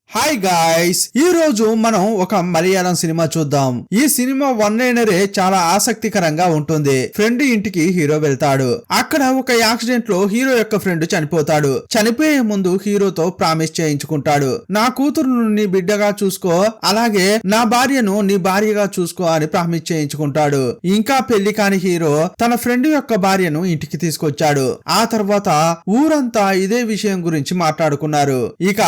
Hi guys, ఈ రోజు మనం ఒక మలయాళం సినిమా చూద్దాం. ఈ సినిమా వన్ లైనరే చాలా ఆసక్తికరంగా ఉంటుంది. ఫ్రెండ్ ఇంటికి హీరో వెళ్తాడు. అక్కడ ఒక యాక్సిడెంట్ లో హీరో యొక్క ఫ్రెండ్ చనిపోతాడు. చనిపోయే ముందు హీరోతో ప్రామిస్ చేయించుకుంటాడు. నా కూతురును నీ బిడ్డగా చూసుకో, అలాగే నా భార్యను నీ భార్యగా చూసుకో అని ప్రామిస్ చేయించుకుంటాడు. ఇంకా పెళ్లి కాని హీరో తన ఫ్రెండ్ యొక్క భార్యను ఇంటికి తీసుకొచ్చాడు. ఆ తర్వాత ఊరంతా ఇదే విషయం గురించి మాట్లాడుకున్నారు. ఇక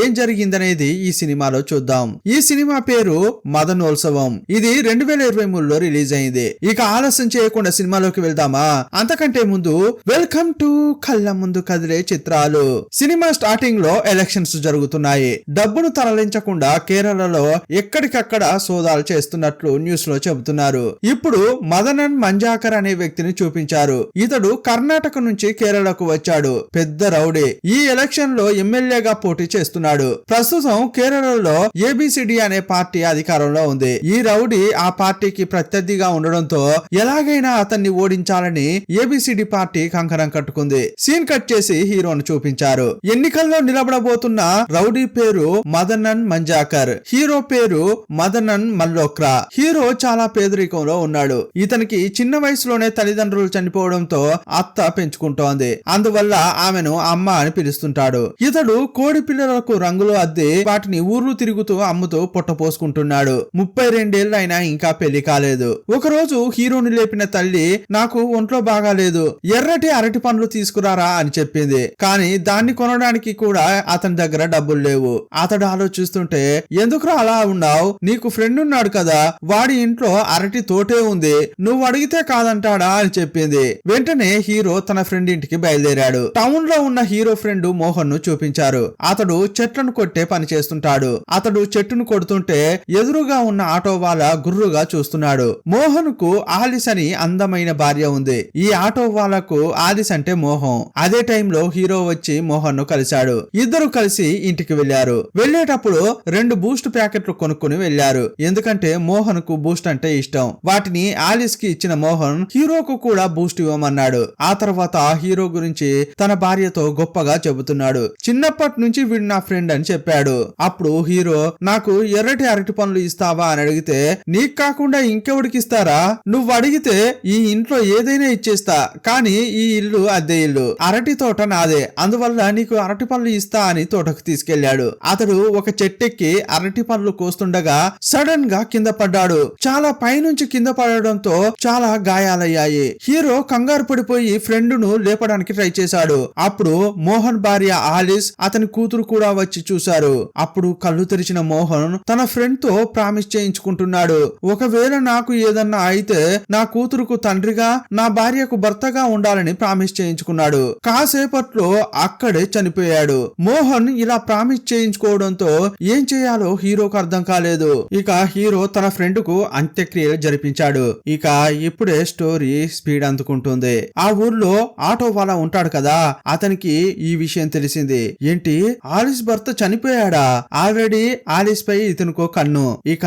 ఏం జరిగిందనేది ఈ సినిమాలో చూద్దాం. ఈ సినిమా పేరు మదనోత్సవం. ఇది 2023లో రిలీజ్ అయింది. ఇక ఆలస్యం చేయకుండా సినిమాలోకి వెళ్దామా? అంతకంటే ముందు వెల్కమ్ టు కళ్ళ ముందు కదిలే చిత్రాలు. సినిమా స్టార్టింగ్ లో ఎలక్షన్స్ జరుగుతున్నాయి. డబ్బును తరలించకుండా కేరళలో ఎక్కడికక్కడ సోదాలు చేస్తున్నట్లు న్యూస్ లో చెబుతున్నారు. ఇప్పుడు మదనన్ మంజాకర్ అనే వ్యక్తిని చూపించారు. ఇతడు కర్ణాటక నుంచి కేరళకు వచ్చాడు. పెద్ద రౌడీ. ఈ ఎలక్షన్ లో ఎమ్మెల్యేగా పోటీ చేస్తున్నాడు. ప్రస్తుతం కేరళలో ఏబిసిడి అనే పార్టీ అధికారంలో ఉంది. ఈ రౌడీ ఆ పార్టీకి ప్రత్యర్థిగా ఉండడంతో ఎలాగైనా అతన్ని ఓడించాలని ఏబిసిడి పార్టీ కంకణం కట్టుకుంది. సీన్ కట్ చేసి హీరోను చూపించారు. ఎన్నికల్లో నిలబడబోతున్న రౌడీ పేరు మదనన్ మంజాకర్. హీరో పేరు మదనన్ మల్లోక్రా. హీరో చాలా పేదరికంలో ఉన్నాడు. ఇతనికి చిన్న వయసులోనే తల్లిదండ్రులు చనిపోవడంతో అత్త పెంచుకుంటోంది. అందువల్ల ఆమెను అమ్మ అని పిలుస్తుంటాడు. ఇతడు కోడి పిల్లలకు రంగులు అద్ది వాటిని ఊర్లు తిరుగుతూ అమ్ముతూ పొట్ట పోసుకుంటున్నాడు. 32 అయినా ఇంకా పెళ్లి కాలేదు. ఒక రోజు హీరోని లేపిన తల్లి, నాకు ఒంట్లో బాగాలేదు, ఎర్రటి అరటి పండ్లు తీసుకురారా అని చెప్పింది. కానీ దాన్ని కొనడానికి కూడా అతని దగ్గర డబ్బులు లేవు. అతడు ఆలోచిస్తుంటే, ఎందుకురా అలా ఉన్నావు, నీకు ఫ్రెండ్ ఉన్నాడు కదా, వాడి ఇంట్లో అరటి తోటే ఉంది, నువ్వు అడిగితే కాదంటాడా అని చెప్పింది. వెంటనే హీరో తన ఫ్రెండ్ ఇంటికి బయలుదేరాడు. టౌన్ లో ఉన్న హీరో ఫ్రెండ్ మోహన్ ను చూపించారు. అతడు చెట్లను కొట్టే పని చేస్తుంటాడు. అతడు చెట్టును కొడుతుంటే ఎదురుగా ఉన్న ఆటో వాళ్ళ గుర్రుగా చూస్తున్నాడు. మోహన్ కు ఆలిస్ అని అందమైన భార్య ఉంది. ఈ ఆటో వాళ్ళకు ఆలిస్ అంటే మోహం. అదే టైంలో హీరో వచ్చి మోహన్ ను కలిశాడు. ఇద్దరు కలిసి ఇంటికి వెళ్లారు. వెళ్లేటప్పుడు 2 బూస్ట్ ప్యాకెట్లు కొనుక్కుని వెళ్లారు. ఎందుకంటే మోహన్ కు బూస్ట్ అంటే ఇష్టం. వాటిని ఆలిస్ కి ఇచ్చిన మోహన్ హీరోకు కూడా బూస్ట్ ఇవ్వమన్నాడు. ఆ తర్వాత హీరో గురించి తన భార్యతో గొప్పగా చెబుతున్నాడు. చిన్నప్పటి నుంచి వీడు నా ఫ్రెండ్ అని చెప్పాడు. అప్పుడు హీరో, నాకు ఎర్రటి అరటి పండ్లు ఇస్తావా అని అడిగితే, నీకు కాకుండా ఇంకెవడికి ఇస్తారా, నువ్వు అడిగితే ఈ ఇంట్లో ఏదైనా ఇచ్చేస్తా, కానీ ఈ ఇల్లు అద్దె ఇల్లు, అరటి తోట నాదే, అందువల్ల నీకు అరటి పండ్లు ఇస్తా అని తోటకు తీసుకెళ్లాడు. అతడు ఒక చెట్టెక్కి అరటి పండ్లు కోస్తుండగా సడన్ గా కింద పడ్డాడు. చాలా పైనుంచి కింద పడడంతో చాలా గాయాలయ్యాయి. హీరో కంగారు పడిపోయి ఫ్రెండ్ ను లేపడానికి ట్రై చేశాడు. అప్పుడు మోహన్ భార్య ఆలిస్, అతని కూతురు కూడా వచ్చి చూశారు. అప్పుడు కళ్ళు తెరిచిన మోహన్ తన ఫ్రెండ్ తో ప్రామిస్ చేయించుకుంటున్నాడు. ఒకవేళ నాకు ఏదన్నా అయితే నా కూతురుకు తండ్రిగా, నా భార్యకు భర్తగా ఉండాలని ప్రామిస్ చేయించుకున్నాడు. కాసేపట్లో అక్కడే చనిపోయాడు. మోహన్ ఇలా ప్రామిస్ చేయించుకోవడంతో ఏం చేయాలో హీరోకు అర్థం కాలేదు. ఇక హీరో తన ఫ్రెండ్ కు అంత్యక్రియలు జరిపించాడు. ఇక ఇప్పుడే స్టోరీ స్పీడ్ అందుకుంటుంది. ఆ ఊర్లో ఆటో వాళ్ళ ఉంటాడు కదా, అతనికి ఈ విషయం తెలిసింది. ఏంటి, ఆలిస్ భర్త చనిపోయాడా? ఆల్రెడీ ఆలిస్ పై ఇతనుకో కన్ను. ఇక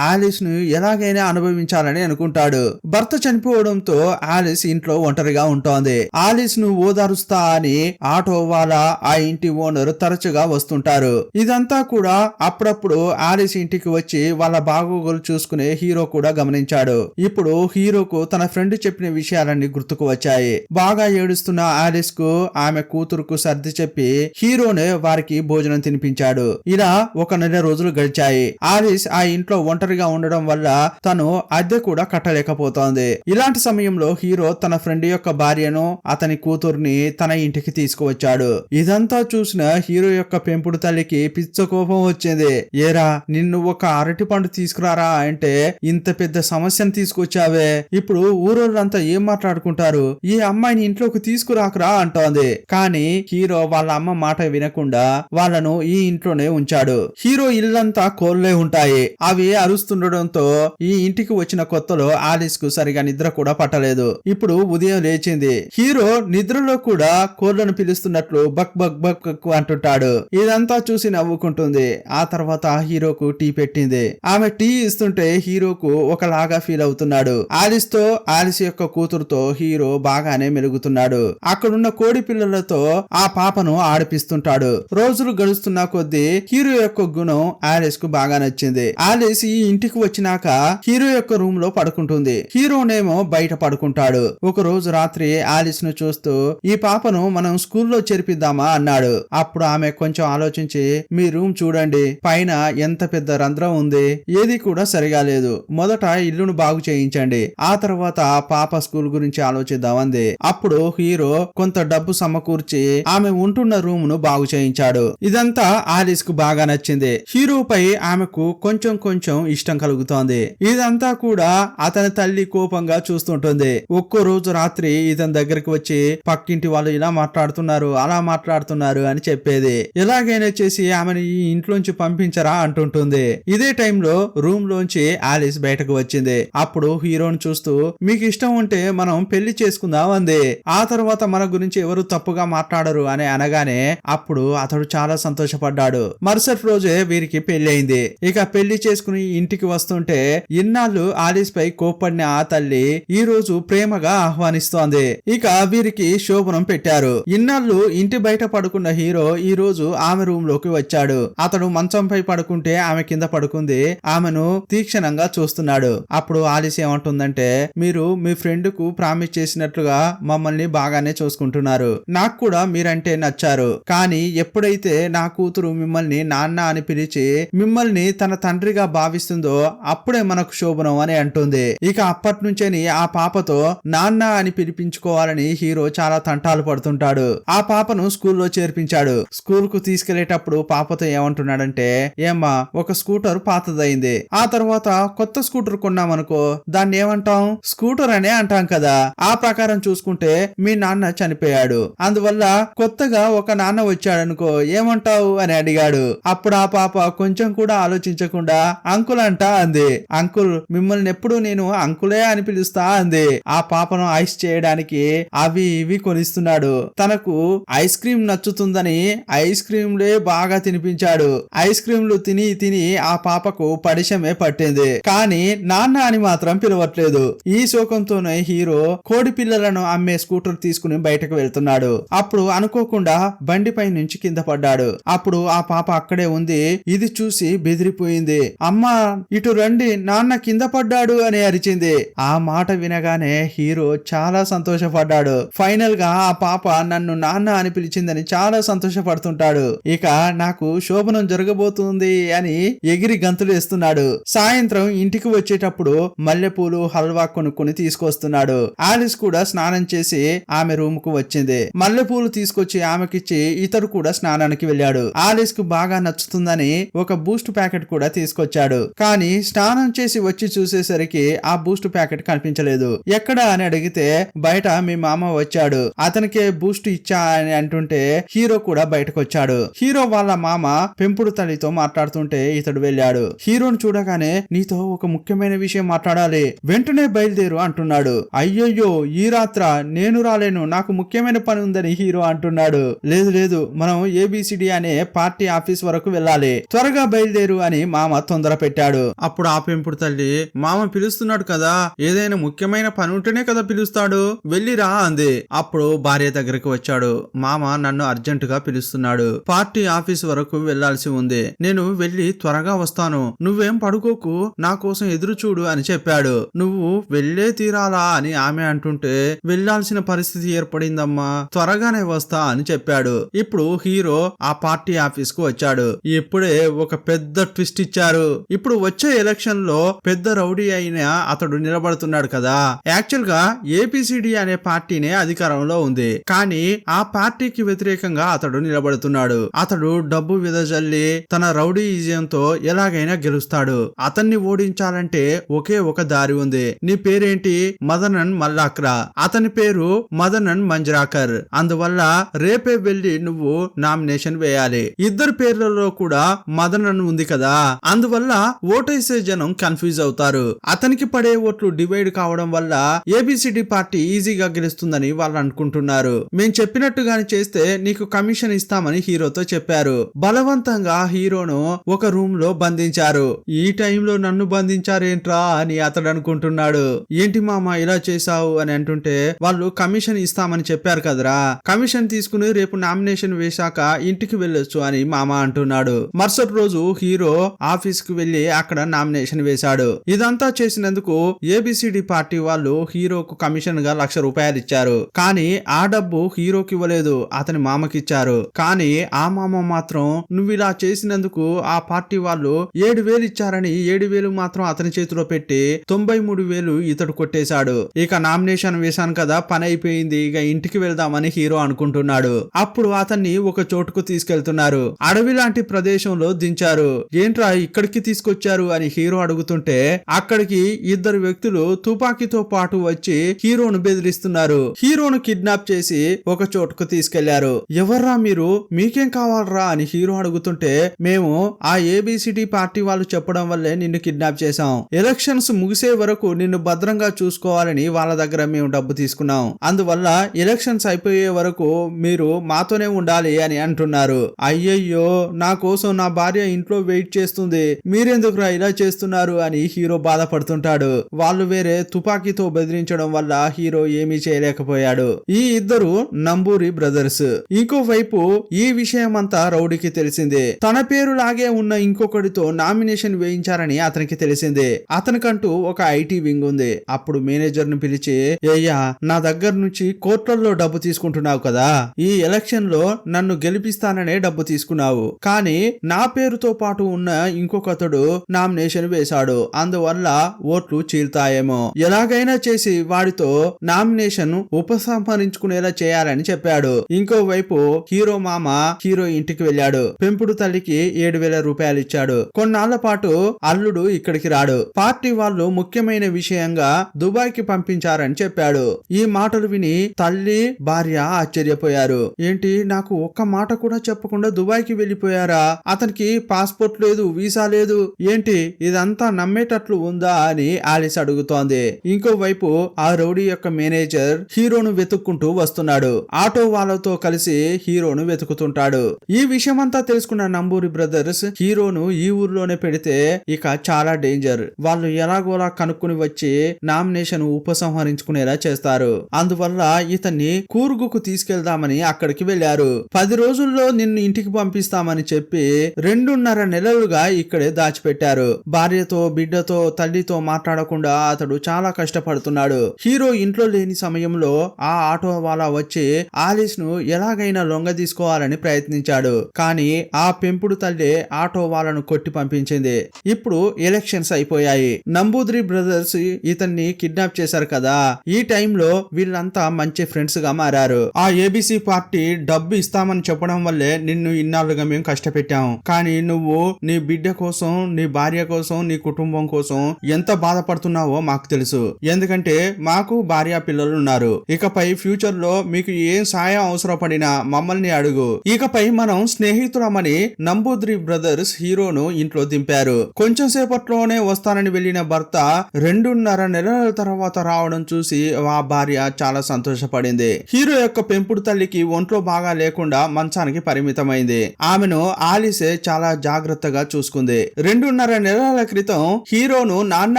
ఆలిస్ ను ఎలాగైనా అనుభవించాలని అనుకుంటాడు. భర్త చనిపోవడంతో ఆలిస్ ఇంట్లో ఒంటరిగా ఉంటోంది. ఆలిస్ ను ఓదారుస్తా అని ఆటో వాళ్ళ ఆ ఇంటి ఓనర్ తరచుగా వస్తుంటారు. ఇదంతా కూడా అప్పుడప్పుడు ఆలిస్ ఇంటికి వచ్చి వాళ్ళ బాగోగులు చూసుకునే హీరో కూడా గమనించాడు. ఇప్పుడు హీరోకు తన ఫ్రెండ్ చెప్పిన విషయాలన్నీ గుర్తుకు వచ్చాయి. బాగా ఏడుస్తున్న ఆలిస్ కు ఆమె కూతురుకు సర్ది చెప్పి హీరోనే వారికి భోజనం తినిపించాడు. ఇలా ఒక నెల రోజులు గడిచాయి. ఆలిస్ ఆ ఇంట్లో ఒంటరిగా ఉండడం వల్ల తను అద్దె కూడా కట్టలేకపోతోంది. ఇలాంటి సమయంలో హీరో తన ఫ్రెండ్ యొక్క భార్యను, అతని కూతుర్ని తన ఇంటికి తీసుకువచ్చాడు. ఇదంతా చూసిన హీరో యొక్క పెంపుడు తల్లికి పిచ్చ కోపం వచ్చింది. ఏరా, నిన్ను ఒక అరటి పండు తీసుకురారా అంటే ఇంత పెద్ద సమస్యను తీసుకొచ్చావే, ఇప్పుడు ఊరోళ్ళంతా ఏం మాట్లాడుకుంటారు, ఈ అమ్మాయిని ఇంట్లోకి తీసుకురాకురా అంటోంది. కానీ హీరో వాళ్ళ అమ్మ మాట వినకుండా వాళ్ళను ఈ ఇంట్లోనే ఉంచాడు. హీరో ఇల్లంతా కోళ్లే ఉంటాయి. అవి అరుస్తుండడంతో ఈ ఇంటికి వచ్చిన కొత్తలో ఆలిస్ కు సరిగా నిద్ర కూడా పట్టలేదు. ఇప్పుడు ఉదయం లేచింది. హీరో నిద్రలో కూడా కోళ్లను పిలుస్తున్నట్లు బక్ బక్ బక్ అంటుంటాడు. ఇదంతా చూసి నవ్వుకుంటుంది. ఆ తర్వాత హీరోకు టీ పెట్టింది. ఆమె టీ ఇస్తుంటే హీరోకు ఒకలాగా ఫీల్ అవుతున్నాడు. ఆలిస్ తో, ఆలిస్ యొక్క కూతురుతో హీరో బాగానే మెలుగుతున్నాడు. అక్కడున్న కోడి పిల్లలతో ఆ పాపను ఆడిపిస్తుంటాడు. రోజులు గడుస్తున్న కొద్ది కొద్దీ హీరో యొక్క గుణం ఆలిస్ కు బాగా నచ్చింది. ఆలిస్ ఈ ఇంటికి వచ్చినాక హీరో యొక్క రూమ్ లో పడుకుంటుంది. హీరోనేమో బయట పడుకుంటాడు. ఒక రోజు రాత్రి ఆలిస్ ను చూస్తూ ఈ పాపను మనం స్కూల్లో చేర్పిద్దామా అన్నాడు. అప్పుడు ఆమె కొంచెం ఆలోచించి మీ రూమ్ చూడండి, పైన ఎంత పెద్ద రంధ్రం ఉంది, ఏది కూడా సరిగా లేదు. మొదట ఇల్లును బాగు చేయించండి, ఆ తర్వాత పాప స్కూల్ గురించి ఆలోచిద్దాం అంది. అప్పుడు హీరో కొంత డబ్బు సమకూర్చి ఆమె ఉంటున్న రూమ్ ను బాగు చేయించాడు. ఇదంతా ఆలిస్ కు బాగా నచ్చింది. హీరోపై ఆమెకు కొంచెం కొంచెం ఇష్టం కలుగుతోంది. ఇదంతా కూడా అతని తల్లి కోపంగా చూస్తుంటుంది. ఒక్కో రోజు రాత్రి ఇతని దగ్గరికి వచ్చి పక్కింటి వాళ్ళు ఇలా మాట్లాడుతున్నారు, అలా మాట్లాడుతున్నారు అని చెప్పేది. ఎలాగైనా చేసి ఆమెను ఈ ఇంట్లోంచి పంపించరా అంటుంటుంది. ఇదే టైంలో రూమ్ లోంచి ఆలిస్ బయటకు వచ్చింది. అప్పుడు హీరోని చూస్తూ మీకు ఇష్టం ఉంటే మనం పెళ్లి చేసుకుందాం అంది. ఆ తర్వాత మన గురించి ఎవరు తప్పుగా మాట్లాడరు అని అనగానే అప్పుడు అతడు చాలా సంతోషపడ్డాడు. మరుసటి రోజే వీరికి పెళ్లి అయింది. ఇక పెళ్లి చేసుకుని ఇంటికి వస్తుంటే ఇన్నాళ్ళు ఆలిస్ పై కోప్పడిన ఆ తల్లి ఈ రోజు ప్రేమగా ఆహ్వానిస్తోంది. ఇక వీరికి శోభనం పెట్టారు. ఇన్నాళ్ళు ఇంటి బయట పడుకున్న హీరో ఈ రోజు ఆమె రూమ్ లోకి వచ్చాడు. అతడు మంచంపై పడుకుంటే ఆమె కింద పడుకుంది. ఆమెను తీక్షణంగా చూస్తున్నాడు. అప్పుడు ఆలిస్ ఏమంటుందంటే మీరు మీ ఫ్రెండ్ కు ప్రామిస్ చేసినట్లుగా మమ్మల్ని బాగానే చూసుకుంటున్నారు. నాకు కూడా మీరంటే నచ్చారు. కానీ ఎప్పుడైతే నా కూతురు మిమ్మల్ని నాన్న అని పిలిచి మిమ్మల్ని తన తండ్రిగా భావిస్తుందో అప్పుడే మనకు శోభనం అని అంటుంది. ఇక అప్పటి నుంచేని ఆ పాపతో నాన్న అని పిలిపించుకోవాలని హీరో చాలా తంటాలు పడుతుంటాడు. ఆ పాపను స్కూల్లో చేర్పించాడు. స్కూల్ కు తీసుకెళ్లేటప్పుడు పాపతో ఏమంటున్నాడంటే ఏమ్మా ఒక స్కూటర్ పాతదైంది, ఆ తర్వాత కొత్త స్కూటర్ కొన్నామనుకో దాన్ని ఏమంటాం, స్కూటర్ అనే అంటాం కదా. ఆ ప్రకారం చూసుకుంటే మీ నాన్న చనిపోయాడు, అందువల్ల కొత్తగా ఒక నాన్న వచ్చాడనుకో ఏమంటావు అని అడిగాడు. అప్పుడు ఆ పాప కొంచెం కూడా ఆలోచించకుండా అంకుల్ అంట అంది. అంకుల్ మిమ్మల్ని ఎప్పుడు నేను అంకులే అని పిలుస్తా అంది. ఆ పాపను ఐస్ చేయడానికి అవి ఇవి కొనిస్తున్నాడు. తనకు ఐస్ క్రీమ్ నచ్చుతుందని ఐస్ క్రీంలే బాగా తినిపించాడు. ఐస్ క్రీంలు తిని తిని ఆ పాపకు పడిశమే పట్టింది. కానీ నాన్న అని మాత్రం పిలవట్లేదు. ఈ శోకంతోనే హీరో కోడి పిల్లలను అమ్మే స్కూటర్ తీసుకుని బయటకు వెళ్తున్నాడు. అప్పుడు అనుకోకుండా బండిపై నుంచి కింద పడ్డాడు. అప్పుడు ఆ పాప అక్కడే ఉంది. ఇది చూసి బెదిరిపోయింది. అమ్మా ఇటు రండి, నాన్న కింద పడ్డాడు అని అరిచింది. ఆ మాట వినగానే హీరో చాలా సంతోషపడ్డాడు. ఫైనల్ గా ఆ పాప నన్ను నాన్న అని పిలిచిందని చాలా సంతోషపడుతుంటాడు. ఇక నాకు శోభనం జరగబోతుంది అని ఎగిరి గంతులు వేస్తున్నాడు. సాయంత్రం ఇంటికి వచ్చేటప్పుడు మల్లెపూలు హల్వా కొనుక్కొని తీసుకొస్తున్నాడు. ఆలిస్ కూడా స్నానం చేసి ఆమె రూమ్ కు వచ్చింది. మల్లెపూలు తీసుకొచ్చి ఆమెకిచ్చి ఇతడు కూడా స్నానానికి వెళ్ళాడు. ఆలిస్ కు బాగా నచ్చుతుందని ఒక బూస్ట్ ప్యాకెట్ కూడా తీసుకొచ్చాడు. కానీ స్నానం చేసి వచ్చి చూసేసరికి ఆ బూస్ట్ ప్యాకెట్ కనిపించలేదు. ఎక్కడ అని అడిగితే బయట మీ మామ వచ్చాడు, అతనికే బూస్ట్ ఇచ్చా అని అంటుంటే హీరో కూడా బయటకు వచ్చాడు. హీరో వాళ్ళ మామ పెంపుడు తల్లితో మాట్లాడుతుంటే ఇతడు వెళ్ళాడు. హీరోను చూడగానే నీతో ఒక ముఖ్యమైన విషయం మాట్లాడాలి, వెంటనే బయలుదేరు అంటున్నాడు. అయ్యయ్యో ఈ రాత్ర నేను రాలేను, నాకు ముఖ్యమైన పని ఉందని హీరో అంటున్నాడు. లేదు లేదు మనం ఏబిసిడి అనే పార్టీ ఆఫీస్ వరకు వెళ్ళాలి, త్వరగా బయలుదేరు అని మామ తొందర పెట్టాడు. అప్పుడు ఆ పెంపుడు తల్లి మామ పిలుస్తున్నాడు కదా, ఏదైనా ముఖ్యమైన పని ఉంటేనే కదా పిలుస్తాడు, వెళ్ళిరా అంది. అప్పుడు భార్య దగ్గరికి వచ్చాడు. మామ నన్ను అర్జెంటుగా పిలుస్తున్నాడు, పార్టీ ఆఫీస్ వరకు వెళ్లాల్సి ఉంది, నేను వెళ్ళి త్వరగా వస్తాను, నువ్వేం పడుకోకు, నా కోసం ఎదురు చూడు అని చెప్పాడు. నువ్వు వెళ్ళే తీరాలా అని ఆమె అంటుంటే వెళ్లాల్సిన పరిస్థితి ఏర్పడిందమ్మా, త్వరగానే వస్తా అని చెప్పాడు. ఇప్పుడు హీరో ఆ పార్టీ ఆఫీస్ కు వచ్చాడు. ఇప్పుడే ఒక పెద్ద ట్విస్ట్ ఇచ్చారు. ఇప్పుడు వచ్చే ఎలక్షన్ లో పెద్ద రౌడీ అయిన అతడు నిలబడుతున్నాడు కదా. యాక్చువల్ గా ఏపీసీడీ అనే పార్టీనే అధికారంలో ఉంది, కానీ ఆ పార్టీకి వ్యతిరేకంగా అతడు నిలబడుతున్నాడు. అతడు డబ్బు విదజల్లి తన రౌడీయిజంతో ఎలాగైనా గెలుస్తాడు. అతన్ని ఓడించాలంటే ఒకే ఒక దారి ఉంది. నీ పేరేంటి? మదనన్ మల్లాక్రా. అతని పేరు మదనన్ మంజ్రాకర్. అందువల్ల రేపే వెళ్లి నువ్వు నామినేషన్ వేయాలి. ఇద్దరు పేర్లలో కూడా మదనన్ ఉంది కదా, అందువల్ల ఓటేసే జనం కన్ఫ్యూజ్ అవుతారు. అతనికి పడే ఓట్లు డివైడ్ కావడం వల్ల ఏబిసిడి పార్టీ ఈజీగా గెలుస్తుందని వాళ్ళు అనుకుంటున్నారు. మేం చెప్పినట్టుగాని చేస్తే నీకు కమిషన్ ఇస్తామని హీరోతో చెప్పారు. బలవంతంగా హీరోను ఒక రూమ్ లో బంధించారు. ఈ టైంలో నన్ను బంధించారేంట్రా అని అతడు అనుకుంటున్నాడు. ఏంటి మామ ఇలా చేశావు అని అంటుంటే వాళ్ళు కమిషన్ ఇస్తామని చెప్పారు కదరా, కమిషన్ తీసుకుని రేపు నామినేషన్ వేశాక ఇంటికి వెళ్ళొచ్చు అని అని మామ అంటున్నాడు. మరుసటి రోజు హీరో ఆఫీస్ కు వెళ్లి అక్కడ నామినేషన్ వేశాడు. ఇదంతా చేసినందుకు ఏబిసిడి పార్టీ వాళ్ళు హీరోకు కమిషన్ గా ₹1,00,000 ఇచ్చారు. కానీ ఆ డబ్బు హీరోకి ఇవ్వలేదు, అతని మామకిచ్చారు. కానీ ఆ మామ మాత్రం నువ్వు ఇలా చేసినందుకు ఆ పార్టీ వాళ్ళు 7,000 ఇచ్చారని 7,000 మాత్రం అతని చేతిలో పెట్టి 93,000 ఇతడు కొట్టేశాడు. ఇక నామినేషన్ వేశాను కదా, పని అయిపోయింది, ఇక ఇంటికి వెళ్దామని హీరో అనుకుంటున్నాడు. అప్పుడు అతన్ని ఒక చోటుకు తీసుకెళ్తున్నారు. అడవి లాంటి ప్రదేశంలో దించారు. ఏంట్రా ఇక్కడికి తీసుకొచ్చారు అని హీరో అడుగుతుంటే అక్కడికి ఇద్దరు వ్యక్తులు తుపాకీతో పాటు వచ్చి హీరోను బెదిరిస్తున్నారు. హీరోను కిడ్నాప్ చేసి ఒక చోటుకు తీసుకెళ్లారు. ఎవర్రా మీరు, మీకేం కావాలరా అని హీరో అడుగుతుంటే మేము ఆ ఏబిసిడి పార్టీ వాళ్ళు చెప్పడం వల్లే నిన్ను కిడ్నాప్ చేశాం. ఎలక్షన్స్ ముగిసే వరకు నిన్ను భద్రంగా చూసుకోవాలని వాళ్ళ దగ్గర మేము డబ్బు తీసుకున్నాం. అందువల్ల ఎలక్షన్స్ అయిపోయే వరకు మీరు మాతోనే ఉండాలి అని అంటున్నారు. అయ్యయ్యో, నా కోసం నా భార్య ఇంట్లో వెయిట్ చేస్తుంది, మీరెందుకురా ఇలా చేస్తున్నారు అని హీరో బాధపడుతుంటాడు. వాళ్ళు వేరే తుపాకీతో బెదిరించడం వల్ల హీరో ఏమీ చేయలేకపోయాడు. ఈ ఇద్దరు నంబూరి బ్రదర్స్. ఇంకోవైపు ఈ విషయమంతా రౌడీకి తెలిసిందే. తన పేరు లాగే ఉన్న ఇంకొకడితో నామినేషన్ వేయించారని అతనికి తెలిసిందే. అతనికంటూ ఒక ఐటీ వింగ్ ఉంది. అప్పుడు మేనేజర్ ను పిలిచి, అయ్యా, నా దగ్గర నుంచి కోట్లలో డబ్బు తీసుకుంటున్నావు కదా, ఈ ఎలక్షన్ లో నన్ను గెలిపిస్తాననే డబ్బు తీసుకున్నావు, కానీ నా పేరుతో పాటు ఉన్న ఇంకొకతడు నామినేషన్ వేశాడు, అందువల్ల ఓట్లు చీల్తాయేమో, ఎలాగైనా చేసి వాడితో నామినేషన్ ఉపసంహరించుకునేలా చేయాలని చెప్పాడు. ఇంకోవైపు హీరో మామ హీరో ఇంటికి వెళ్ళాడు. పెంపుడు తల్లికి ₹7,000 ఇచ్చాడు. కొన్నాళ్ల పాటు అల్లుడు ఇక్కడికి రాడు. పార్టీ వాళ్ళు ముఖ్యమైన విషయంగా దుబాయ్ కి పంపించారని చెప్పాడు. ఈ మాటలు విని తల్లి భార్య ఆశ్చర్యపోయారు. ఏంటి, నాకు ఒక్క మాట కూడా చెప్పకుండా దుబాయ్ కి వెళ్లిపోయారా? అతనికి పాస్పోర్ట్ లేదు, వీసా లేదు, ఏంటి ఇదంతా నమ్మేటట్లు ఉందా అని ఆలిస్ అడుగుతోంది. ఇంకోవైపు ఆ రౌడీ యొక్క మేనేజర్ హీరోను వెతుక్కుంటూ వస్తున్నాడు. ఆటో వాళ్ళతో కలిసి హీరోను వెతుకుతుంటాడు. ఈ విషయమంతా తెలుసుకున్న నంబూరి బ్రదర్స్ హీరోను ఈ ఊర్లోనే పెడితే ఇక చాలా డేంజర్, వాళ్ళు ఎలాగోలా కనుక్కుని వచ్చి నామినేషన్ ఉపసంహరించుకునేలా చేస్తారు. అందువల్ల ఇతన్ని కూర్గుకు తీసుకెళ్దామని అక్కడికి వెళ్లారు. 10 రోజుల్లో నిన్ను ఇంటికి పంపిస్తామని చెప్పి 2.5 నెలలుగా ఇక్కడే దాచిపెట్టారు. భార్యతో బిడ్డతో తల్లితో మాట్లాడకుండా అతడు చాలా కష్టపడుతున్నాడు. హీరో ఇంట్లో లేని సమయంలో ఆ ఆటో వాలా వచ్చి ఆలిస్ ను ఎలాగైనా లొంగ తీసుకోవాలని ప్రయత్నించాడు. కానీ ఆ పెంపుడు తల్లి ఆటో వాళ్ళను కొట్టి పంపించింది. ఇప్పుడు ఎలక్షన్స్ అయిపోయాయి. నంబూద్రి బ్రదర్స్ ఇతన్ని కిడ్నాప్ చేశారు కదా, ఈ టైంలో వీళ్ళంతా మంచి ఫ్రెండ్స్ గా మారారు. ఆ ఏబిసి పార్టీ డబ్బు ఇస్తామని చెప్పడం వల్లే నిన్ను ఇన్నాళ్ళుగా మేము కష్టపెట్టాం, కానీ నువ్వు నీ బిడ్డ కోసం, నీ భార్య కోసం, నీ కుటుంబం కోసం ఎంత బాధపడుతున్నావో మాకు తెలుసు. ఎందుకంటే మాకు భార్య పిల్లలు ఉన్నారు. ఇకపై ఫ్యూచర్ లో మీకు ఏం సాయం అవసరపడినా మమ్మల్ని అడుగు. ఇకపై మనం స్నేహితులమని నంబూద్రి బ్రదర్స్ హీరోను ఇంట్లో దింపారు. కొంచెం సేపట్లోనే వస్తానని వెళ్లిన భర్త 2.5 నెలల తర్వాత రావడం చూసి ఆ భార్య చాలా సంతోషపడింది. హీరో యొక్క పెంపుడు తల్లికి ఒంట్లో బాగా లేకుండా మంచానికి పరిమితమైంది. ఆమెను ఆలిసే చాలా జాగ్రత్తగా చూసుకుంది. 2.5 నెలల క్రితం హీరోను నాన్న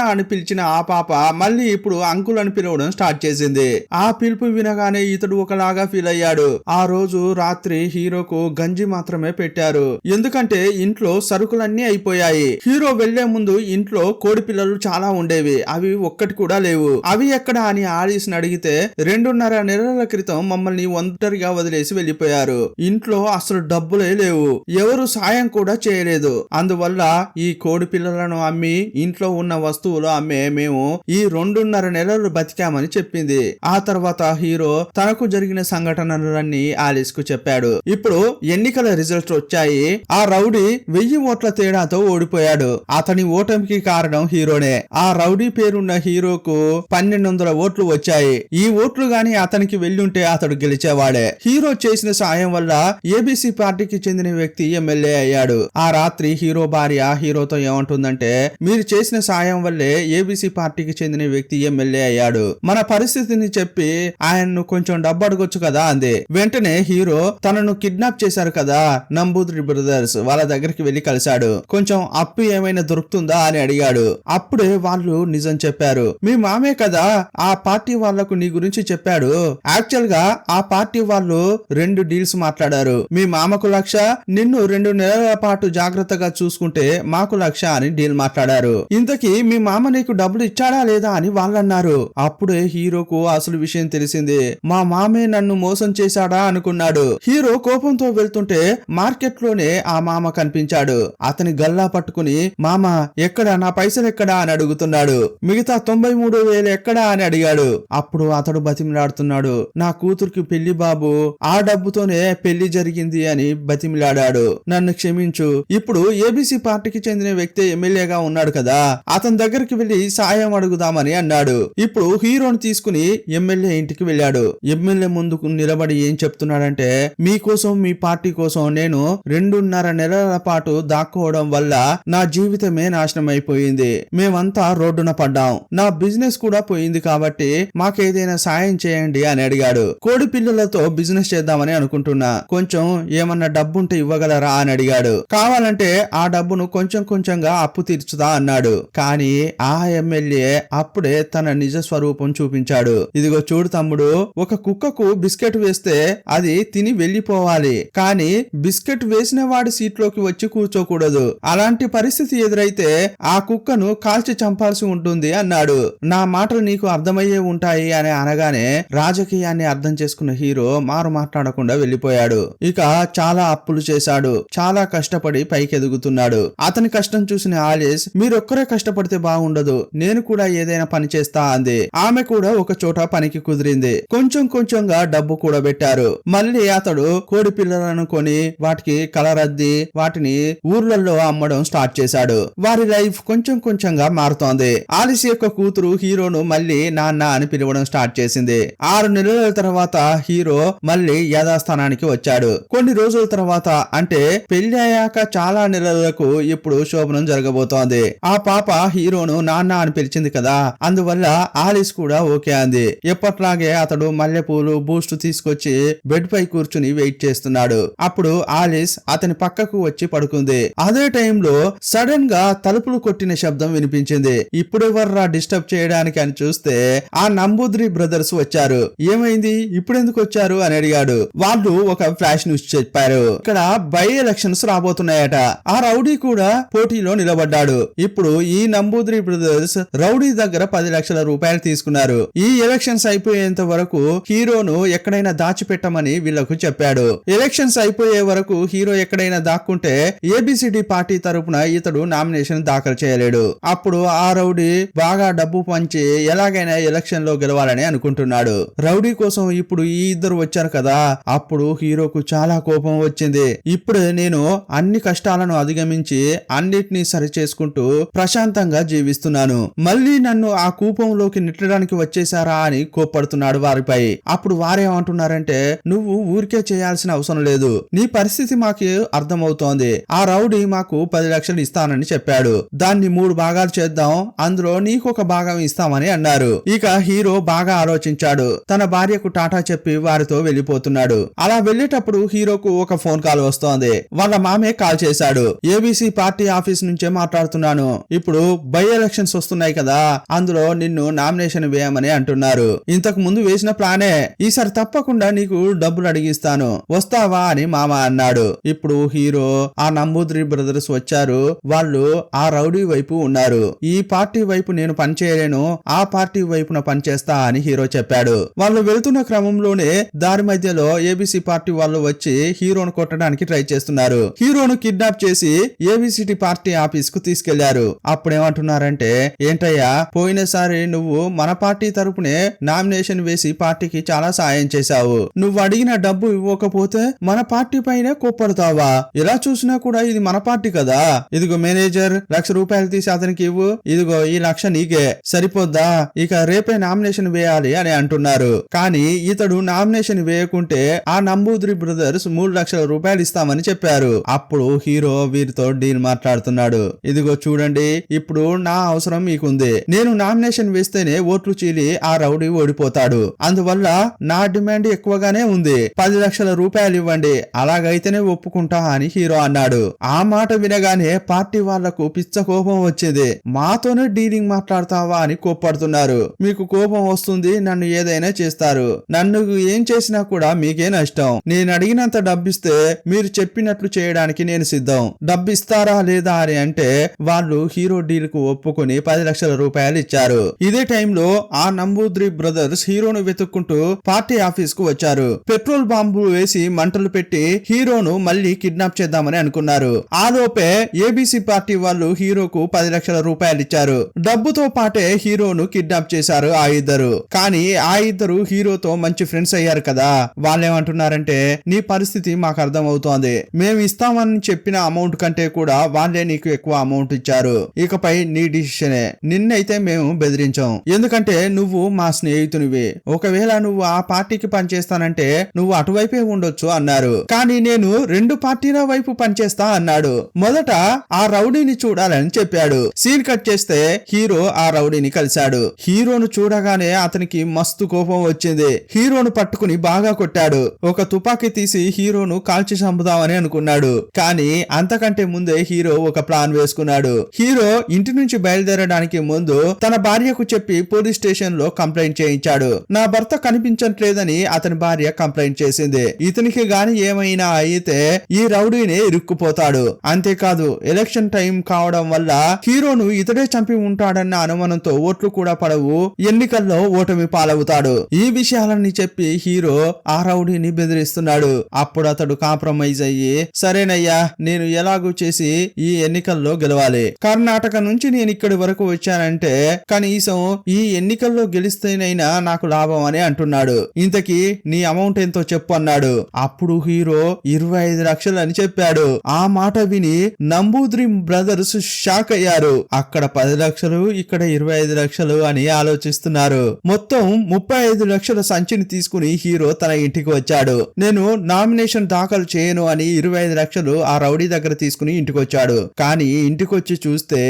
అని పిలిచిన ఆ పాప మళ్ళీ ఇప్పుడు అంకుల్ అని పిలవడం స్టార్ట్ చేసింది. ఆ పిలుపు వినగానే ఇతడు ఒకలాగా ఫీల్ అయ్యాడు. ఆ రోజు రాత్రి హీరోకు గంజి మాత్రమే పెట్టారు, ఎందుకంటే ఇంట్లో సరుకులన్నీ అయిపోయాయి. హీరో వెళ్లే ముందు ఇంట్లో కోడి పిల్లలు చాలా ఉండేవి, అవి ఒక్కటి కూడా లేవు. అవి ఎక్కడ అని ఆలిస్ ని అడిగితే 2.5 నెలల క్రితం మమ్మల్ని ఒంటరిగా వదిలేసి వెళ్లిపోయారు. ఇంట్లో అసలు డబ్బులే లేవు, ఎవరు సాయం కూడా చేయలేదు. అందువల్ల ఈ కోడి పిల్లలను అమ్మి ఇంట్లో ఉన్న వస్తువులు అమ్మే మేము ఈ 2.5 నెలలు బతికామని చెప్పింది. ఆ తర్వాత హీరో తనకు జరిగిన సంఘటనలన్నీ ఆలిస్ కు చెప్పాడు. ఇప్పుడు ఎన్నికల రిజల్ట్స్ వచ్చాయి. ఆ రౌడీ 1000 ఓట్ల తేడాతో ఓడిపోయాడు. అతని ఓటమికి కారణం హీరోనే. ఆ రౌడీ పేరున్న హీరోకు 1200 ఓట్లు వచ్చాయి. ఈ ఓట్లు గాని అతనికి వెళ్ళుంటే అతడు గెలిచేవాడే. హీరో చేసిన సాయం వల్ల ఏబిసి పార్టీకి చెందిన వ్యక్తి ఎమ్మెల్యే అయ్యాడు. ఆ రాత్రి హీరో భార్య హీరోతో ఏమంటుందంటే, మీరు చేసిన సాయం వల్లే ఏబిసి పార్టీకి చెందిన వ్యక్తి ఎమ్మెల్యే అయ్యాడు, మన పరిస్థితిని చెప్పి ఆయన్ను కొంచెం డబ్బు అడగొచ్చు కదా అంది. వెంటనే హీరో తనను కిడ్నాప్ చేశారు కదా నంబూద్రి బ్రదర్స్ వాళ్ళ దగ్గరికి వెళ్లి కలిశాడు. కొంచెం అప్పు ఏమైనా దొరుకుతుందా అని అడిగాడు. అప్పుడే వాళ్ళు నిజం చెప్పారు. మీ మామే కదా ఆ పార్టీ వాళ్లకు నీ గురించి చెప్పాడు. యాక్చువల్ గా ఆ పార్టీ వాళ్ళు 2 డీల్స్ మాట్లాడారు. మీ మామకు లక్ష, నిన్ను 2 నెలల పాటు జాగ్రత్తగా చూసుకుంటే మాకు లక్ష అని డీల్ మాట్లాడారు. ఇంతకీ మీ మామ నీకు డబ్బులు ఇచ్చాడా లేదా అని వాళ్ళన్నారు. అప్పుడే హీరోకు అసలు విషయం తెలిసింది. మా మామే నన్ను మోసం చేశాడా అనుకున్నాడు. హీరో కోపంతో వెళ్తుంటే మార్కెట్ లోనే ఆ మామ కనిపించాడు. అతని గల్లా పట్టుకుని మామ ఎక్కడా, నా పైసలు ఎక్కడా అని అడుగుతున్నాడు. మిగతా 93,000 ఎక్కడా అని అడిగాడు. అప్పుడు అతడు బతిమిలాడుతున్నాడు. నా కూతురికి పెళ్లి బాబు, ఆ డబ్బుతోనే పెళ్లి జరిగింది అని బతిమిలాడాడు. నన్ను క్షమించు. ఇప్పుడు ఏబీసీ పార్టీకి చెందిన వ్యక్తి ఎమ్మెల్యేగా ఉన్నాడు కదా, అతని దగ్గరికి వెళ్లి సాయం అడుగుదామని అన్నాడు. ఇప్పుడు హీరోని తీసుకుని ఎమ్మెల్యే ఇంటికి వెళ్ళాడు. ఎమ్మెల్యే ముందుకు నిలబడి ఏం చెప్తున్నాడంటే, మీకోసం మీ పార్టీ కోసం నేను 2.5 నెలల పాటు దాక్కోవడం వల్ల నా జీవితమే నాశనం అయిపోయింది. మేమంతా రోడ్డున పడ్డాం. నా బిజినెస్ కూడా పోయింది కాబట్టి మాకేదైనా సాయం చేయండి అని అడిగాడు. కోడి పిల్లలతో బిజినెస్ చేద్దామని అనుకుంటున్నా, కొంచెం ఏమన్నా డబ్బుంటే ఇవ్వగలరా అని అడిగాడు. కావాలంటే ఆ డబ్బును కొంచెం కొంచెంగా అప్పు తీర్చుదా అన్నాడు. కానీ ఆ ఎమ్మెల్యే అప్పుడే తన నిజ స్వరూపం చూపించాడు. ఇదిగో చూడు తమ్ముడు, ఒక కుక్కకు బిస్కెట్ వేస్తే అది తిని వెళ్లిపోవాలి, కానీ బిస్కెట్ వేసిన వాడి సీట్లోకి వచ్చి కూర్చోకూడదు. అలాంటి పరిస్థితి ఎదురైతే ఆ కుక్కను కాల్చి చంపాల్సి ఉంటుంది అన్నాడు. నా మాటలు నీకు అర్థమయ్యే ఉంటాయి అని అనగానే రాజకీయాన్ని అర్థం చేసుకున్న హీరో మారు మాట్లాడకుండా వెళ్లిపోయాడు. ఇక చాలా అప్పులు చేశాడు. చాలా కష్టపడి పైకి ఎదుగుతున్నాడు. అతని కష్టం చూసిన ఆలిస్, మీరొక్కరే కష్టపడితే బాగుండదు, నేను కూడా ఏదైనా పని చేస్తా అంది. ఆమె కూడా ఒక చోట పనికి కుదిరింది. కొంచెం కొంచెంగా డబ్బు కూడా పెట్టారు. మళ్ళీ అతడు కోడి పిల్లలను కొని వాటికి కలర్ అద్ది వాటిని ఊర్లలో అమ్మడం స్టార్ట్ చేశాడు. వారి లైఫ్ కొంచెం కొంచెంగా మారుతోంది. ఆలిస్ యొక్క కూతురు హీరోను మళ్ళీ నాన్న అని పిలవడం స్టార్ట్ చేసింది. 6 నెలల తర్వాత హీరో మళ్ళీ యథాస్థానానికి వచ్చాడు. కొన్ని రోజుల తర్వాత, అంటే పెళ్లి అయ్యాక చాలా నెలలకు ఇప్పుడు శోభనం జరగబోతోంది. ఆ పాప హీరోను నాన్న అని పిలిచింది కదా, అందువల్ల ఆలిస్ కూడా ఓకే అంది. ఎప్పట్లాగే అతడు మల్లెపూలు బూస్ట్ తీసుకొచ్చి బెడ్ పై కూర్చుని వెయిట్ చేస్తున్నాడు. అప్పుడు ఆలిస్ అతని పక్కకు వచ్చి పడుకుంది. అదే టైంలో సడన్ గా తలుపులు కొట్టిన శబ్దం వినిపించింది. ఇప్పుడెవర్రా డిస్టర్బ్ చేయడానికి అని చూస్తే ఆ నంబూద్రి బ్రదర్స్ వచ్చారు. ఏమైంది, ఇప్పుడెందుకు వచ్చారు అని అడిగాడు. వాళ్ళు ఒక ఫ్లాష్ న్యూస్ చెప్పారు. ఇక్కడ బై ఎలక్షన్స్ రాబోతున్నాయట. ఆ రౌడీ కూడా పోటీలో నిలబడ్డాడు. ఇప్పుడు ఈ నంబూద్రి బ్రదర్స్ రౌడీ దగ్గర 10 లక్షల రూపాయలు తీసుకున్నారు. ఈ ఎలక్షన్స్ అయిపోయేంత వరకు హీరోను ఎక్కడైనా దాచిపెట్టమని వీళ్లకు చెప్పాడు. ఎలక్షన్స్ అయిపోయే వరకు హీరో ఎక్కడైనా దాక్కుంటే ఏబిసిడి పార్టీ తరపున ఇతడు నామినేషన్ దాఖలు చేయలేడు. అప్పుడు ఆ రౌడీ బాగా డబ్బు పంచి ఎలాగైనా ఎలక్షన్ లో గెలవాలని అనుకుంటున్నాడు. రౌడీ కోసం ఇప్పుడు ఈ ఇద్దరు వచ్చారు కదా, అప్పుడు హీరోకు చాలా కోపం వచ్చింది. ఇప్పుడు నేను అన్ని కష్టాలను అధిగమించి అన్నిటినీ సరి చేసుకుంటూ ప్రశాంతంగా జీవిస్తున్నాను, మళ్ళీ నన్ను ఆ కూపంలోకి నెట్టడానికి వచ్చేసారా అని కోప్పడుతున్నాడు వారిపై. అప్పుడు వారేమంటున్నారంటే, నువ్వు ఊరికే చేయాల్సిన అవసరం లేదు, నీ పరిస్థితి మాకు అర్థమవుతోంది. ఆ రౌడీ మాకు 10 లక్షలు ఇస్తానని చెప్పాడు. దాన్ని 3 భాగాలు చేద్దాం, అందులో నీకొక భాగం ఇస్తామని అన్నారు. ఇక హీరో బాగా ఆలోచించాడు. తన భార్యకు టాటా చెప్పి వారితో వెళ్లిపోతున్నాడు. అలా వెళ్లేటప్పుడు హీరోకు ఒక ఫోన్ కాల్ వస్తోంది. వాళ్ళ మామే కాల్ చేశాడు. ఏబీసీ పార్టీ ఆఫీస్ నుంచే మాట్లాడుతున్నాను. ఇప్పుడు బై ఎలక్షన్స్ వస్తున్నాయి కదా, అందులో నిన్ను నామినేషన్ వేయమని అంటున్నారు. ఇంతకు ముందు వేసిన ప్లానే, ఈసారి తప్పకుండా నీకు డబ్బులు అడిగిస్తాను, వస్తావా అని మామ అన్నాడు. ఇప్పుడు హీరో, ఆ నంబూద్రి బ్రదర్స్ వచ్చారు. వాళ్ళు ఆ రౌడీ వైపు ఉన్నారు. ఈ పార్టీ వైపు నేను పనిచేయలేను, ఆ పార్టీ వైపున పనిచేస్తా అని హీరో చెప్పాడు. వాళ్ళు వెళ్తున్న క్రమంలోనే దారి మధ్యలో ఏబీసీ పార్టీ వాళ్ళు వచ్చి హీరోను కొట్టడానికి ట్రై చేస్తున్నారు. హీరోను కిడ్నాప్ చేసి ఏబిసిటీ పార్టీ ఆఫీస్ కు తీసుకెళ్లారు. అప్పుడేమంటున్నారంటే, ఏంటయ్యా, పోయినసారి నువ్వు మన పార్టీ తరపునే నామినేషన్ వేసి పార్టీకి చాలా సాయం చేశావు. నువ్వు అడిగిన డబ్బు ఇవ్వకపోతే మన పార్టీ పైనే కోప్పడతావా? ఇలా చూసినా కూడా ఇది మన పార్టీ కదా. ఇదిగో మేనేజర్, 1,00,000 రూపాయలు తీసి అతనికి ఇవ్వు, ఇదిగో ఈ 1,00,000 నీకే, సరిపోద్దా? ఇక రేపే నామినేషన్ వేయాలి అని అంటున్నారు. కానీ ఇతడు నామినేషన్ వేయకుంటే ఆ నంబూద్రి బ్రదర్స్ 3 లక్షల రూపాయలు ఇస్తామని చెప్పారు. అప్పుడు హీరో వీరితో డీల్ మాట్లాడుతున్నాడు. ఇదిగో చూడండి, ఇప్పుడు నా అవసరం మీకుంది. నేను నామినేషన్ వేస్తేనే ఓట్లు చీలి ఆ రౌడీ ఓడిపోతాడు. అందువల్ల నా డిమాండ్ ఎక్కువగానే ఉంది. 10 లక్షల రూపాయలు ఇవ్వండి, అలాగైతేనే ఒప్పుకుంటా అని హీరో అన్నాడు. ఆ మాట వినగానే పార్టీ వాళ్లకు పిచ్చ కోపం వచ్చింది. మాతోనే డీలింగ్ మాట్లాడతావా అని కోప్పడుతున్నారు. మీకు కోపం వస్తుంది, నన్ను ఏదైనా చేస్తారు, నన్ను ఏం చేసినా కూడా మీకే నష్టం. నేను అడిగినంత డబ్బిస్తే మీరు చెప్పినట్లు చేయడానికి నేను సిద్ధం, డబ్బు ఇస్తారా లేదా అని అంటే వాళ్ళు హీరో డీల్ కు ఒప్పుకొని 10 లక్షల రూపాయలు ఇచ్చారు. ఇదే టైంలో ఆ నంబూద్రి బ్రదర్స్ హీరోను వెతుక్కుంటూ పార్టీ ఆఫీస్ కు వచ్చారు. పెట్రోల్ బాంబు వేసి మంటలు పెట్టి హీరోను మళ్ళీ కిడ్నాప్ చేద్దామని అనుకున్నారు. ఆ లోపే ఏబీసీ పార్టీ వాళ్ళు హీరోకు 10 లక్షల రూపాయలు ఇచ్చారు. డబ్బుతో పాటే హీరోను కిడ్నాప్ చేశారు ఆ ఇద్దరు. కానీ ఆ ఇద్దరు హీరోతో మంచి ఫ్రెండ్స్ అయ్యారు కదా. వాళ్ళేమంటున్నారంటే నీ పరిస్థితి మాకు అర్థం అవుతోంది, మేము ఇస్తామని చెప్పిన అమౌంట్ కంటే కూడా వాళ్ళే నీకు ఎక్కువ అమౌంట్ ఇచ్చారు, ఇకపై నీ డిసిషనే, నిన్నైతే మేము బెదిరించాం, ఎందుకంటే నువ్వు మా స్నేహితునివి, ఒకవేళ నువ్వు ఆ పార్టీకి పనిచేస్తానంటే నువ్వు అటువైపే ఉండొచ్చు అన్నారు. కానీ నేను 2 పార్టీల వైపు పనిచేస్తా అన్నాడు. మొదట ఆ రౌడీని చూడాలని చెప్పాడు. సీన్ కట్ చేస్తే హీరో ఆ రౌడీని కలిశాడు. హీరోను చూడగానే అతనికి మస్తు కోపం వచ్చింది. హీరోను పట్టుకుని బాగా కొట్టాడు. ఒక తుపాకీ తీసి హీరోను కాల్చి చంపుదామని అనుకున్నాడు. కానీ అంతకంటే ముందే హీరో ఒక ప్లాన్ వేసుకున్నాడు. హీరో ఇంటి నుంచి బయలుదేరడానికి ముందు తన భార్యకు చెప్పి పోలీస్ స్టేషన్ లో కంప్లైంట్ చేయించాడు. నా భర్త కనిపించట్లేదని అతని భార్య కంప్లైంట్ చేసింది. ఇతనికి గాని ఏమైనా అయితే ఈ రౌడీని ఇరుక్కుపోతాడు. అంతేకాదు ఎలక్షన్ టైం కావడం వల్ల హీరోను ఇతడే చంపి ఉంటాడన్న అనుమానంతో ఓట్లు కూడా పడవు, ఎన్నికల్లో ఓటమి పాలవుతాడు. ఈ విషయాలన్నీ చెప్పి హీరో ఆ రౌడీని బెదిరిస్తున్నాడు. అప్పుడు అతడు కాంప్రమైజ్ అయ్యి సరేనయ్యా, నేను ఎలాగూ చేసి ఈ ఎన్నికల్లో గెలవాలి, కర్ణాటక నుంచి నేను ఇక్కడి వరకు వచ్చానంటే కనీసం ఈ ఎన్నికల్లో గెలిస్తేనైనా నాకు లాభం అని అంటున్నాడు. ఇంతకీ నీ అమౌంట్ ఎంతో చెప్పు అన్నాడు. అప్పుడు హీరో 25 లక్షలు అని చెప్పాడు. ఆ మాట విని నంబూద్రి బ్రదర్స్ షాక్ అయ్యారు. అక్కడ 10 లక్షలు, ఇక్కడ 25 లక్షలు అని ఆలోచిస్తున్నారు. మొత్తం 35 లక్షల సంచిని తీసుకుని హీరో తన ఇంటికి వచ్చాడు. నేను నామినేషన్ దాఖలు చేయను అని 25 లక్షలు ఆ రౌడీ దగ్గర తీసుకుని ఇంటికి వచ్చాడు. కానీ ఇంటికొచ్చి చూస్తే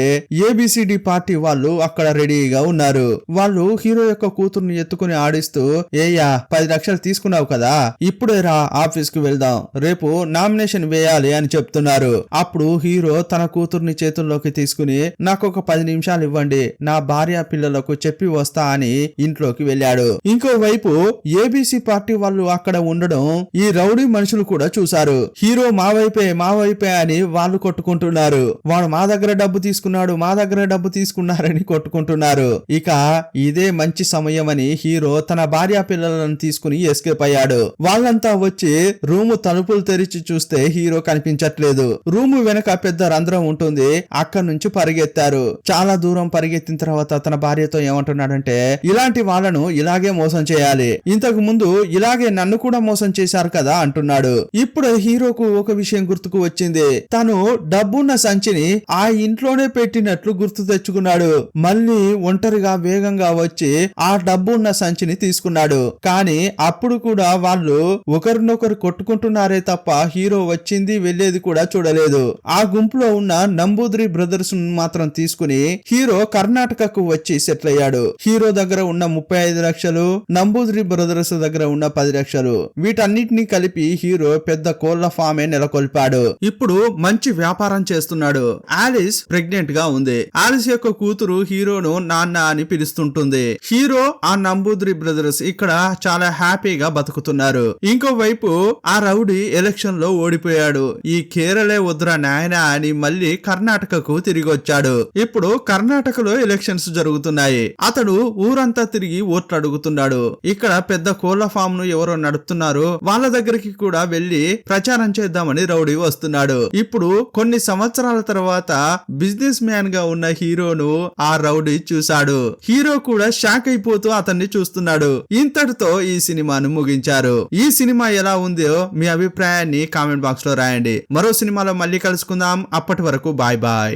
ఏబిసిడి పార్టీ వాళ్ళు అక్కడ రెడీగా ఉన్నారు. వాళ్ళు హీరో యొక్క కూతుర్ని ఎత్తుకుని ఆడిస్తూ, ఏయ్యా 10 లక్షలు తీసుకున్నావు కదా, ఇప్పుడే రా ఆఫీస్ కు వెళ్దాం, రేపు నామినేషన్ వేయాలి అని చెప్తున్నారు. అప్పుడు హీరో తన కూతుర్ని చేతుల్లోకి తీసుకుని నాకు ఒక 10 నిమిషాలు ఇవ్వండి, నా భార్య పిల్లలకు చెప్పి వస్తా అని ఇంట్లోకి వెళ్ళాడు. ఇంకోవైపు ఏబీసీ పార్టీ వాళ్ళు అక్కడ ఉండడం ఈ రౌడీ మనుషులు కూడా చూశారు. హీరో మా వైపే అని వాళ్ళు కొట్టుకుంటున్నారు. వాడు మా దగ్గర డబ్బు తీసుకున్నాడు, మా దగ్గర డబ్బు తీసుకున్నారని కొట్టుకుంటున్నారు. ఇక ఇదే మంచి సమయం అని హీరో తన భార్య పిల్లలను తీసుకుని ఎస్కేప్ అయ్యాడు. వాళ్ళంతా వచ్చి రూము తలుపులు తెరిచి చూస్తే హీరో కనిపించట్లేదు. రూము వెనక పెద్ద రంధ్రం ఉంటుంది, అక్కడి నుంచి పరిగెత్తారు. చాలా దూరం పరిగెత్తిన తర్వాత తన భార్యతో ఏమంటున్నాడంటే ఇలాంటి వాళ్ళను ఇలాగే మోసం చేయాలి, ఇంతకు ముందు ఇలాగే నన్ను కూడా మోసం చేశారు కదా అంటున్నాడు. ఇప్పుడు హీరోకు ఒక విషయం గుర్తుకు వచ్చింది. తను డబ్బున్న సంచిని ఆ ఇంట్లోనే పెట్టినట్లు గుర్తు తెచ్చుకున్నాడు. మళ్ళీ ఒంటరిగా వేగంగా వచ్చి ఆ డబ్బున్న సంచిని తీసుకున్నాడు. కానీ అప్పుడు కూడా వాళ్ళు ఒకరినొకరు కొట్టుకుంటున్నారే తప్ప హీరో వచ్చింది వెళ్లేది కూడా చూడలేదు. ఆ గుంపులో ఉన్న నంబూద్రి బ్రదర్స్ మాత్రం తీసుకుని హీరో కర్ణాటకకు వచ్చి సెటిల్ అయ్యాడు. హీరో దగ్గర ఉన్న 35 లక్షలు, నంబూద్రి బ్రదర్స్ దగ్గర ఉన్న 10 లక్షలు, వీటన్నిటిని కలిపి హీరో పెద్ద కోళ్ల ఫామే నెలకొల్పాడు. ఇప్పుడు మంచి వ్యాపారం చేస్తున్నాడు. ఆలిస్ ప్రెగ్నెంట్ గా ఉంది. ఆలిస్ యొక్క కూతురు హీరోను నాన్న అని పిలుస్తుంటుంది. హీరో ఆ నంబూద్రి బ్రదర్స్ ఇక్కడ చాలా హ్యాపీగా బతుకుతున్నారు. ఇంకోవైపు ఆ రౌడీ ఎలక్షన్ లో ఓడిపోయాడు. ఈ కేరళే వద్దురా నాయనా అని మళ్ళీ కర్ణాటకకు తిరిగి వచ్చాడు. ఇప్పుడు కర్ణాటకలో ఎలక్షన్స్ జరుగుతున్నాయి. అతడు ఊరంతా తిరిగి ఓట్లు అడుగుతున్నాడు. ఇక్కడ పెద్ద కోళ్ల ఫామ్ ను ఎవరో నడుపుతున్నారు, వాళ్ళ దగ్గరికి కూడా వెళ్లి ప్రచారం చేద్దామని రౌడీ వస్తున్నాడు. ఇప్పుడు కొన్ని సంవత్సరాల తర్వాత బిజినెస్ మ్యాన్ గా ఉన్న హీరోను ఆ రౌడీ చూశాడు. హీరో కూడా షాక్ అయిపోతూ అతన్ని చూస్తున్నాడు. ఇంతటితో ఈ సినిమాను ముగించారు. ఈ సినిమా ఎలా ఉందో మీ అభిప్రాయాన్ని కామెంట్ బాక్స్ లో రాయండి. మరో సినిమాలో మళ్ళీ కలుసుకుందాం. అప్పటి వరకు బాయ్ బాయ్.